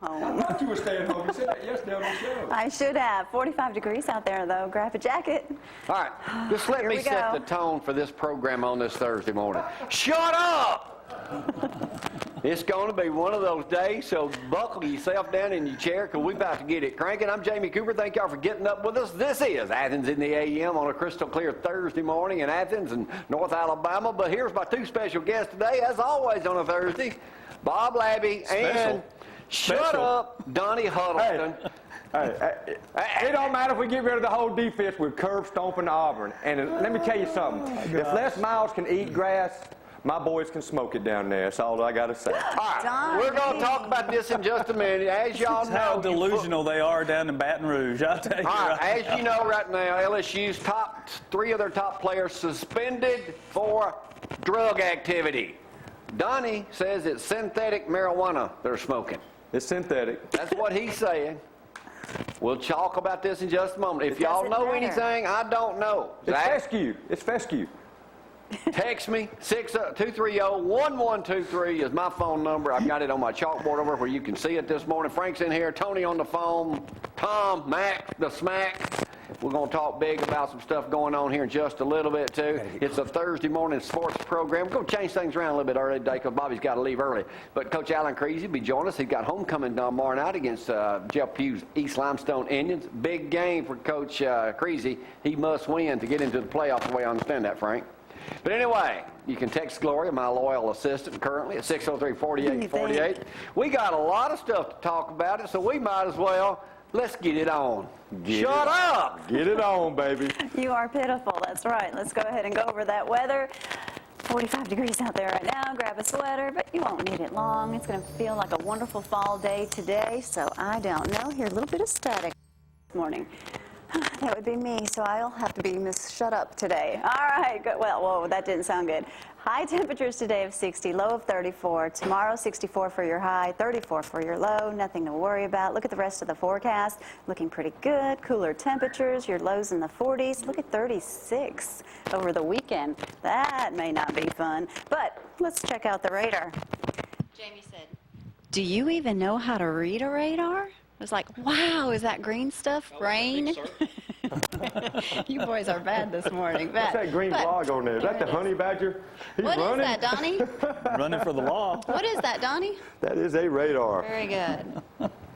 home. I thought you were staying home. You said that yesterday on the show. I should have. 45 degrees out there, though. Grab a jacket. All right, just let me set the tone for this program on this Thursday morning. Shut up! It's going to be one of those days, so buckle yourself down in your chair because we're about to get it cranking. I'm Jamie Cooper. Thank y'all for getting up with us. This is Athens in the AM on a crystal clear Thursday morning in Athens and North Alabama. But here's my two special guests today, as always on a Thursday, Bob Labbe and shut up, Donnie Hudleston. Hey, it don't matter if we get rid of the whole defense with curb stomping Auburn. And let me tell you something. If Les Miles can eat grass, my boys can smoke it down there. That's all I got to say. All right, we're going to talk about this in just a minute. As y'all know, how delusional they are down in Baton Rouge. I'll tell you. All right, as you know right now, LSU's three of their top players suspended for drug activity. Donnie says it's synthetic marijuana they're smoking. It's synthetic. That's what he's saying. We'll talk about this in just a moment. If y'all know anything, I don't know. It's fescue. It's fescue. Text me, 230-1123 is my phone number. I've got it on my chalkboard over where you can see it this morning. Frank's in here, Tony on the phone, Tom, Mac, the Smack. We're going to talk big about some stuff going on here in just a little bit, too. It's a Thursday morning sports program. We're going to change things around a little bit early today because Bobby's got to leave early. But Coach Alan Creasy will be joining us. He's got homecoming tomorrow night against Jeff Pugh's East Limestone Indians. Big game for Coach Creasy. He must win to get into the playoffs, the way I understand that, Frank. But anyway, you can text Gloria, my loyal assistant currently, at 603-4848. We got a lot of stuff to talk about it, so we might as well, let's get it on. Shut up! Get it on, baby. You are pitiful. That's right. Let's go ahead and go over that weather. 45 degrees out there right now. Grab a sweater, but you won't need it long. It's going to feel like a wonderful fall day today, so I don't know. Hear a little bit of static this morning. That would be me, so I'll have to be Miss Shut Up today. All right, good. Well, whoa, that didn't sound good. High temperatures today of 60, low of 34. Tomorrow, 64 for your high, 34 for your low. Nothing to worry about. Look at the rest of the forecast. Looking pretty good. Cooler temperatures. Your lows in the 40s. Look at 36 over the weekend. That may not be fun, but let's check out the radar. Jamie said, "Do you even know how to read a radar?" I was like, wow, is that green stuff rain? You boys are bad this morning. Bad. What's that green blog on there? Is that the honey badger? He's running. Is that, Donnie? Running for the law. What is that, Donnie? That is a radar. Very good.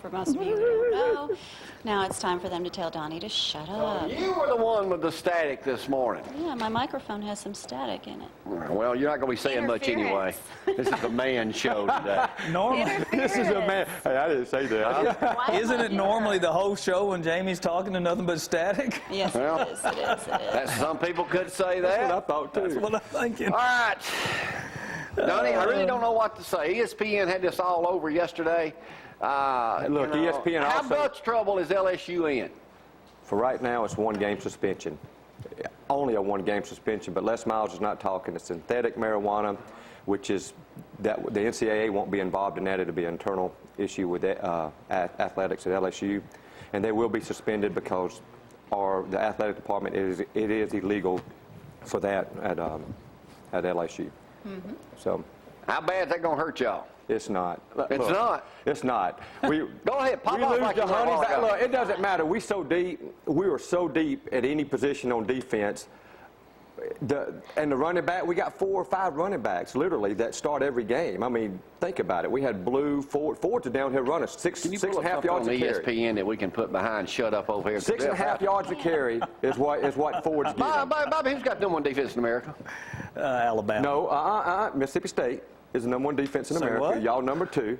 For most of you who don't know, now it's time for them to tell Donnie to shut up. You were the one with the static this morning. Yeah, my microphone has some static in it. Well, you're not going to be saying much anyway. This is a man show today. Normally, This is a man. Hey, I didn't say that. isn't it normally the whole show when Jamie's talking to nothing but static? Yes, Well, it is. It is. It is. Some people could say That's that. what I thought, too. That's what I'm thinking. All right. Donnie, I really don't know what to say. ESPN had this all over yesterday. Look, ESPN how also... much trouble is LSU in? For right now, it's one-game suspension. Only a one-game suspension, but Les Miles is not talking. It's synthetic marijuana, which is that the NCAA won't be involved in that. It'll be an internal issue with athletics at LSU, and they will be suspended because the athletic department it is illegal for that at LSU. Mm-hmm. So, how bad is that going to hurt y'all? It's not. It's not. It's not. Go ahead, pop off like the you were honey a while ago. Look, it doesn't matter. We were so deep at any position on defense. And the running back, we got 4 or 5 running backs, literally, that start every game. I mean, think about it. We had Blue, Ford's a downhill runner, 6.5 yards a carry. ESPN that we can put behind shut up over here. 6.5 yards a carry is what Ford's getting. Bobby, who's got the number one defense in America? Alabama. No, Mississippi State is the number 1 defense in America. What? Y'all number 2.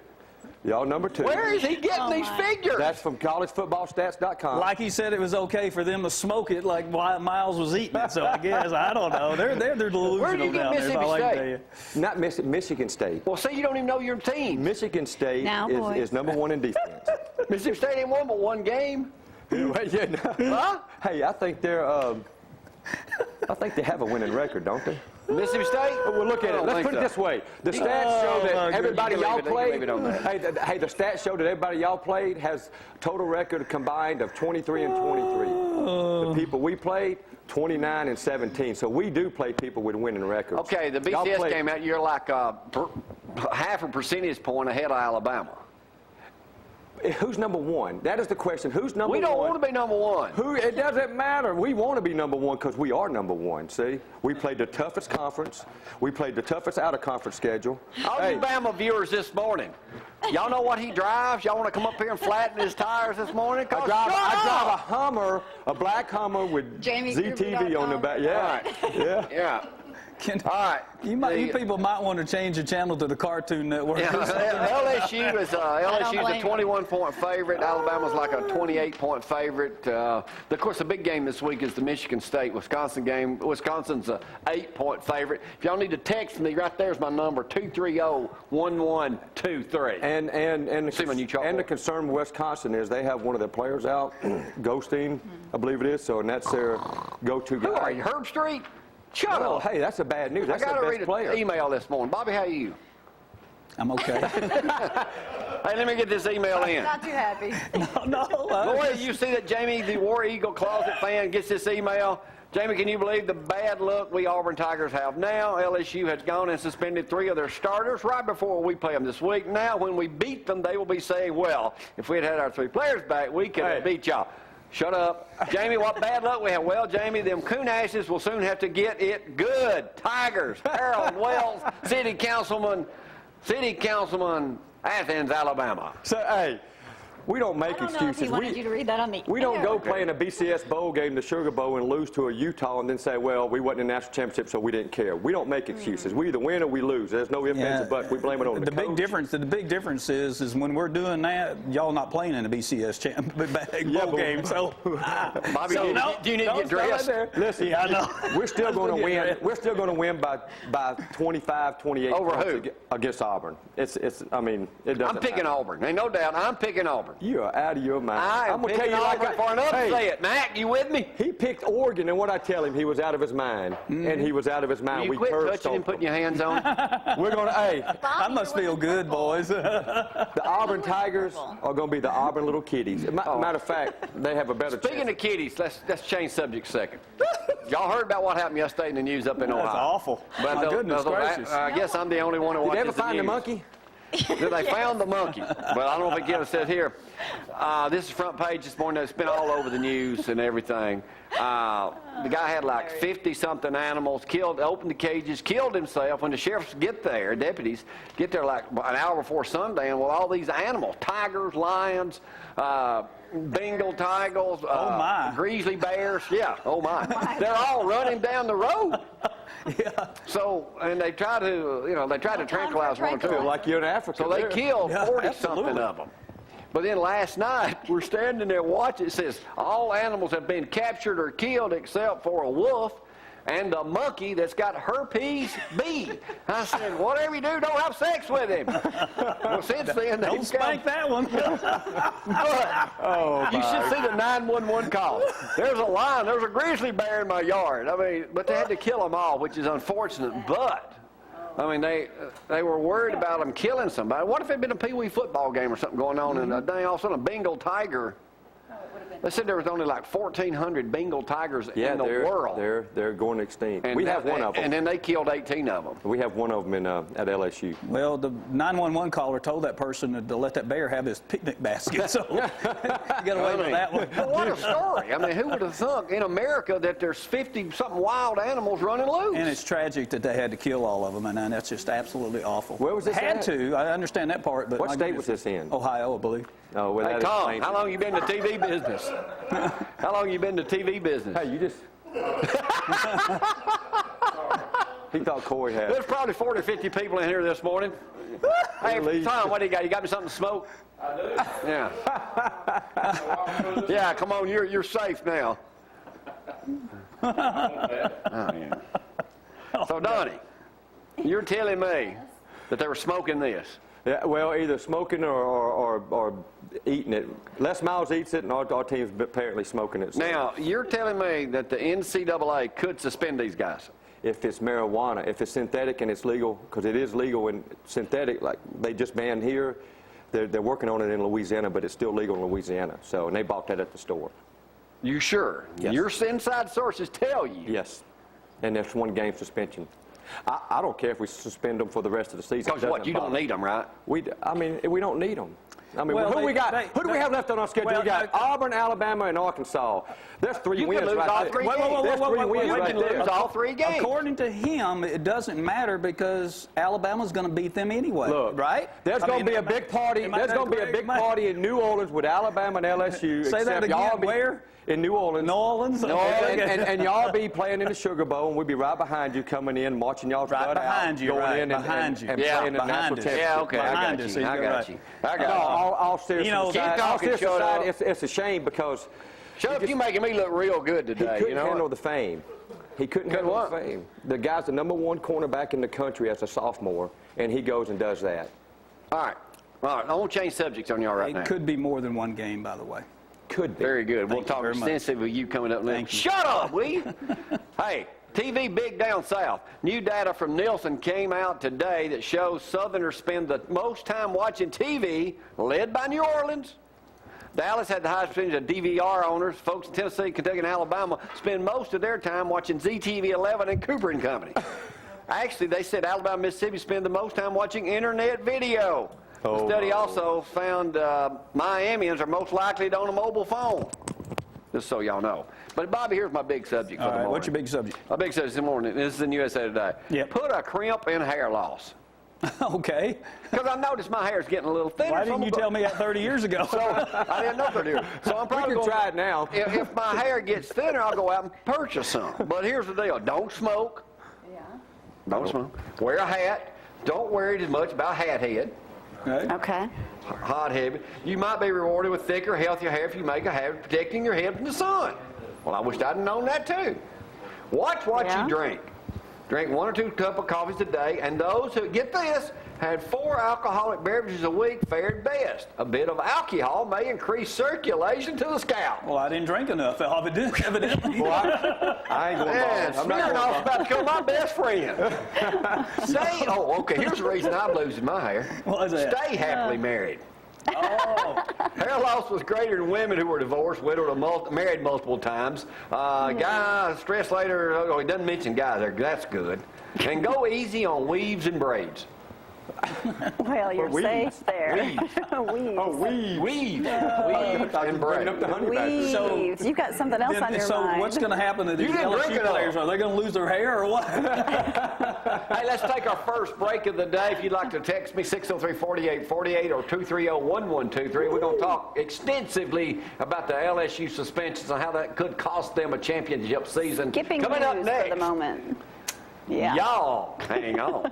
Y'all number 2. Where is he getting these figures? That's from collegefootballstats.com. Like he said, it was okay for them to smoke it like Miles was eating it. So I guess, I don't know. They're delusional Where did you get down there. Mississippi I can State? tell you. Not Michigan State. Well, see, you don't even know your team. Michigan State is number 1 in defense. Mississippi State ain't won but one game. Huh? Hey, I think they have a winning record, don't they? Mississippi State? Well, look at it. Let's put it this way. The stats show that everybody y'all played. Hey, the stats show that everybody y'all played has total record combined of 23 and 23. The people we played, 29 and 17. So we do play people with winning records. Okay, the BCS came out. You're like half a percentage point ahead of Alabama. Who's number one? That is the question. Who's number one? We don't want to be number one. It doesn't matter. We want to be number one because we are number one, see? We played the toughest conference. We played the toughest out-of-conference schedule. All you Bama viewers this morning, y'all know what he drives? Y'all want to come up here and flatten his tires this morning? I drive a Hummer, a black Hummer with ZTV on the back. Yeah. Yeah. Yeah. All right. You people might want to change the channel to the Cartoon Network. Yeah, LSU is a 21-point favorite. Alabama's like a 28-point favorite. Of course, the big game this week is the Michigan State-Wisconsin game. Wisconsin's a 8-point favorite. If y'all need to text me, right there's my number, 230-1123. And the concern with Wisconsin is they have one of their players out, Goldstein, I believe it is. So, and that's their go-to guy. Who are you, Herb Street? Shut up. Hey, that's a bad news. That's I got the to best read player. an email this morning. Bobby, how are you? I'm okay. Hey, let me get this email in. Not too happy. No. Gloria, you see that Jamie, the War Eagle Closet fan, gets this email? Jamie, can you believe the bad luck we Auburn Tigers have now? LSU has gone and suspended 3 of their starters right before we play them this week. Now, when we beat them, they will be saying, well, if we had had our 3 players back, we could have beat y'all. Shut up. Jamie, what bad luck we have. Well, Jamie, them coon asses will soon have to get it good. Tigers, Harold Wells, City Councilman, Athens, Alabama. So, hey, we don't make I don't know if excuses. he wanted you to read that on the We don't air. go play in a BCS bowl game, the Sugar Bowl, and lose to a Utah and then say, well, we wasn't in the national championship, so we didn't care. We don't make excuses. We either win or we lose. There's no ifs, ands, or buts. We blame it on the coach. The big difference is when we're doing that, y'all not playing in a BCS bowl game. So, Bobby, do you need to get dressed? Listen, yeah, I know. We're still going to win. We're still going to win by 25, 28 Over points who? against Auburn. I mean, it doesn't I'm picking matter. Auburn. Ain't no doubt. I'm picking Auburn. You are out of your mind. I'm gonna picking Auburn for an upset. Mac, you with me? He picked Oregon, and what I tell him, he was out of his mind. And he was out of his mind. You quit touching him, putting your hands on him. We're going to, I must feel good, boys. the Auburn Tigers are going to be the Auburn little kitties. Matter of fact, they have a better Speaking chance. of kitties, let's change subject a second. Y'all heard about what happened yesterday in the news up in Ohio? That's awful. But My goodness gracious. I guess I'm the only one who Did watches they ever find the news. monkey? They found the monkey, but I don't know if it says here. This is front page this morning. It's been all over the news and everything. The guy had like 50-something animals, opened the cages, killed himself. When the sheriffs get there, deputies get there like an hour before sundown with all these animals, tigers, lions, Bengal tigers, grizzly bears. Yeah, oh my. They're all running down the road. Yeah. So, and they try to tranquilize one or two. Like you're in Africa. So they killed 40-something absolutely. of them. But then last night, we're standing there watching. It says, all animals have been captured or killed except for a wolf and a monkey that's got herpes B. I said, whatever you do, don't have sex with him. Well, since then, Don't spank that one. But you should see the 911 call. There's a lion, there's a grizzly bear in my yard. I mean, but they had to kill them all, which is unfortunate. But I mean, they were worried about them killing somebody. What if it had been a Pee Wee football game or something going on, and all of a sudden a Bengal tiger? They said there was only like 1,400 Bengal tigers in the world. They're going extinct. And we have one of them. And then they killed 18 of them. We have one of them at LSU. Well, the 911 caller told that person to let that bear have his picnic basket, so you got away with that one. But what a story. I mean, who would have thought in America that there's 50-something wild animals running loose? And it's tragic that they had to kill all of them, and that's just absolutely awful. Where was this Had at? to. I understand that part, but What my state goodness. was this in? Ohio, I believe. Oh, well, Hey, that Tom, explains how it. long you been in the TV business? How long you been in the TV business? Hey, you just... He thought Corey had. There's probably 40 or 50 people in here this morning. Hey, Leave. Tom, what do you got? You got me something to smoke? I do. Yeah. Yeah, come on, you're safe now. Oh, yeah. So, Donnie, you're telling me that they were smoking this. Yeah, well, either smoking or eating it. Les Miles eats it, and our team's apparently smoking it. So Now, you're telling me that the NCAA could suspend these guys? if it's marijuana, if it's synthetic and it's legal, because it is legal in synthetic, like they just banned here, they're working on it in Louisiana, but it's still legal in Louisiana. So, and they bought that at the store. You sure? Yes. Your inside sources tell you. Yes, and there's 1 game suspension. I don't care if we suspend them for the rest of the season. Because what, you don't need them, right? I mean, we don't need them. I mean, Well, who do we have left on our schedule? well, We got Auburn, Alabama, and Arkansas. There's 3 You wins can lose right all there. 3 Wait, games. There's 3 wins right You can there. lose all 3 games. According to him, it doesn't matter because Alabama's going to beat them anyway, Look, right? There's going to be a big party. There's going to be a big party in New Orleans with Alabama and LSU. Say that except again. y'all be Where? In New Orleans. New Orleans? And y'all be playing in the Sugar Bowl, and we'll be right behind you, coming in, marching y'all's Right butt behind out, you, going right, in and behind you. and Yeah, playing in the behind national us. championship. Yeah, okay, I Behind got us, you. so I you're got right. you. I No, got you. all seriousness You know, aside, keep all talking, seriousness shut aside, up. it's a shame because Shut up, you making me look real good he today, couldn't you know handle what? the fame. He couldn't Couldn't handle the what? fame. The guy's the #1 cornerback in the country as a sophomore, and he goes and does that. All right. I won't change subjects on y'all right now. It could be more than one game, by the way. Could be. Very good. We'll Thank you talk very much. extensively with you coming up next. Thank you. Shut up, will you? Hey, TV big down south. New data from Nielsen came out today that shows Southerners spend the most time watching TV, led by New Orleans. Dallas had the highest percentage of DVR owners. Folks in Tennessee, Kentucky, and Alabama spend most of their time watching ZTV 11 and Cooper and Company. Actually, they said Alabama and Mississippi spend the most time watching internet video. The study also found Miamians are most likely to own a mobile phone. Just so y'all know. But Bobby, here's my big subject for All the right, morning. what's your big subject? My big subject this morning. This is in USA Today. Yep. Put a crimp in hair loss. Okay. Because I noticed my hair's getting a little thinner. Why didn't you tell me that 30 years ago? So I didn't know 30 years. So I'm We probably can going try it now. If my hair gets thinner, I'll go out and purchase some. But here's the deal: don't smoke. Yeah. Don't smoke. Wear a hat. Don't worry as much about hat head. Okay. Okay. Hot head. You might be rewarded with thicker, healthier hair if you make a habit of protecting your head from the sun. Well, I wished I'd known that too. Watch what Yeah. you drink. Drink 1 or 2 cups of coffees a day, and those who, get this, had 4 alcoholic beverages a week fared best. A bit of alcohol may increase circulation to the scalp. Well, I didn't drink enough, evidently. Well, I ain't going Man, bald. I'm not going Smirnoff's bald. about to become my best friend. Okay, here's the reason I'm losing my hair. What is that? Stay happily married. Oh, Hair loss was greater in women who were divorced, widowed, or married multiple times. Guys, stress later, he doesn't mention guys there. That's good. And go easy on weaves and braids. Well, you're weeds. safe there. Weeds. Weeds. Weaves. I Weaves thought you and were bringing up braids. the honey badger. Weeds. You've got something else on your so mind. what's going to happen to these You didn't drink LSU it all. players? Are they going to lose their hair or what? Hey, let's take our first break of the day. If you'd like to text me, 603-4848 or 230-1123. We're going to talk extensively about the LSU suspensions and how that could cost them a championship season. Skipping Coming up news next. for the moment. Yeah. Y'all, hang on.